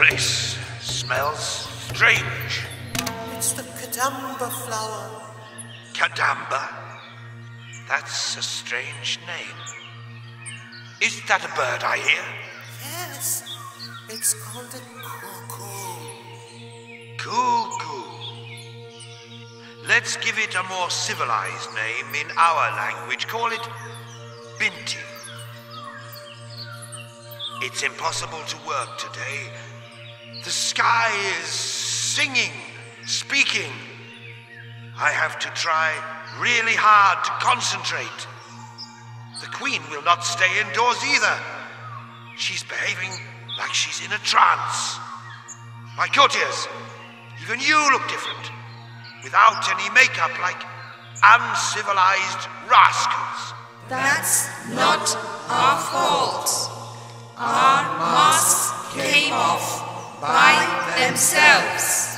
place smells strange. It's the Kadamba flower. Kadamba? That's a strange name. Is that a bird I hear? Yes, it's called a cuckoo. Cuckoo. Let's give it a more civilized name in our language. Call it Binti. It's impossible to work today. The sky is singing, speaking. I have to try really hard to concentrate. The Queen will not stay indoors either. She's behaving like she's in a trance. My courtiers, even you look different. Without any makeup, like uncivilized rascals. That's not our fault. Our masks came off by themselves.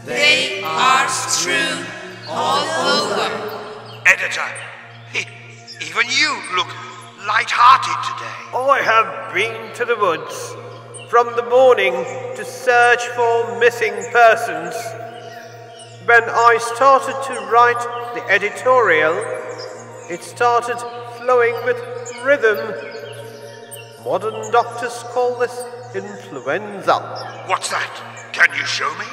They are strewn all over. Editor, even you look light-hearted today. I have been to the woods from the morning to search for missing persons. When I started to write the editorial, it started flowing with rhythm. Modern doctors call this influenza. What's that? Can you show me?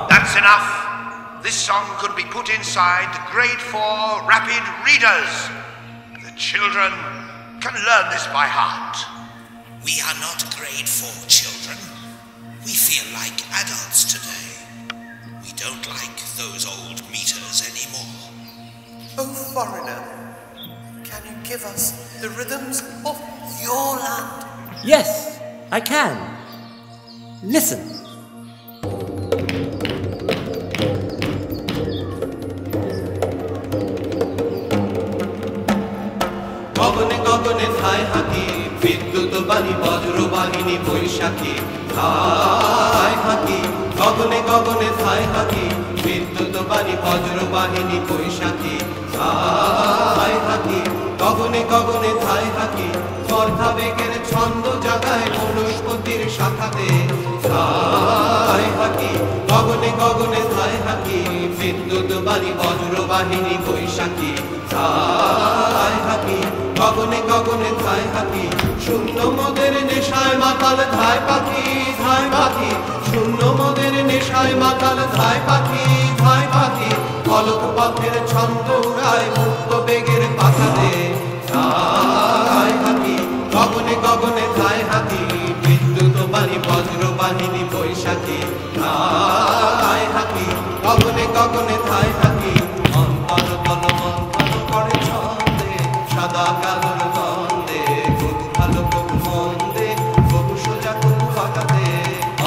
That's enough. This song could be put inside the Grade 4 Rapid Readers. The children can learn this by heart. We are not Grade 4 children. We feel like adults today. We don't like those old meters anymore. Oh, foreigner, can you give us the rhythms of your land? Yes, I can. Listen. গগনে গগনে ধায় হাতি বিদ্যুৎ বাণী বজ্র বাহিনী বৈশাখী ধায় হাতি গগনে গগনে ধায় হাতি বিদ্যুৎ বাণী বজ্র বাহিনী বৈশাখী ধায় হাতি গগনে গগনে ধায় হাতি স্পর্ধা বেগের ছন্দ জাগায় বনস্পতির শাখাতে ধায় হাতি গগনে গগনে ধায় হাতি বিদ্যুৎ বাণী বজ্র বাহিনী বৈশাখী ধায় হাতি গগনে গগনে ধায় হাতি শূন্য মদের নেশায় মাতাল ধায় পাখি ধায় পাখি শূন্য মদের নেশায় মাতাল ধায় পাখি ধায় পাখি পলক পথের ছন্দ উড়ায় মুক্ত বেগের পাখাতে ধায় হাতি গগনে গগনে ধায় হাতি বিদ্যুৎ বাণী বজ্র বাহিনী বৈশাখী ধায় হাতি গগনে গগনে ধায় হাতি অন্তর তল মন্থন করে ছন্দে সাদা কালোর দ্বন্দ্বে খুব ভালো খুব মন্দে খুব সোজা খুব ফাঁকাতে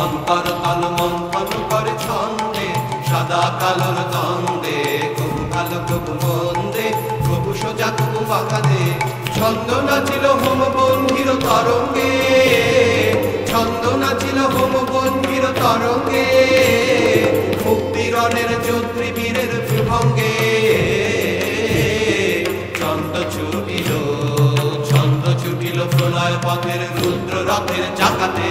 অন্তর তল মন্থন করে ছন্দে সাদা কালোর দ্বন্দ্বে খুব ভালো খুব মন্দে খুব সোজা খুব ফাঁকাতে ছন্দ নাচিল হোম বন্ধির তরঙ্গে ছন্দ নাচিল হোম বন্ধির তরঙ্গে মুক্তিরণের যোদ্ধী বীরের বিভঙ্গে ছন্দ ছুটিল প্রলয় পথের রুদ্র রথের চাকাতে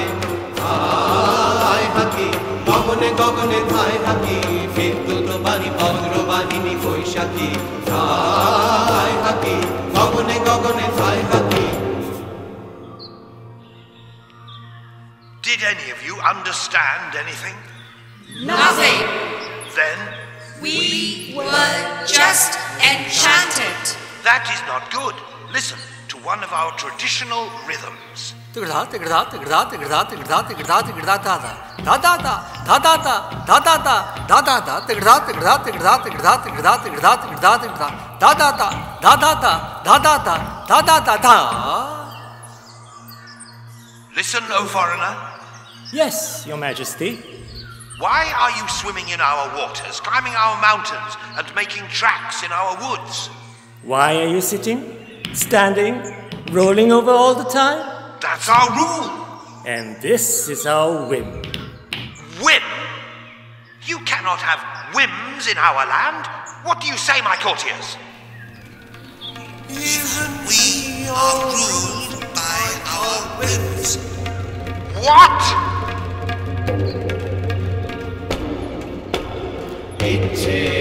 ধায় হাতি গগনে গগনে ধায় হাতি বিদ্যুৎ বাণী বজ্র বাহিনী বৈশাখী ধায় হাতি গগনে গগনে ধায় হাতি Did any of you understand anything? Nothing. Then, We were just enchanted. that is not good. Listen to one of our traditional rhythms. Listen, O foreigner. Yes, Your Majesty. Why are you swimming in our waters, climbing our mountains, and making tracks in our woods? Why are you sitting, standing, rolling over all the time? That's our rule. And this is our whim. Whim. You cannot have whims in our land? What do you say, my courtiers? Even we are ruled by our whims. What? ইচ্ছে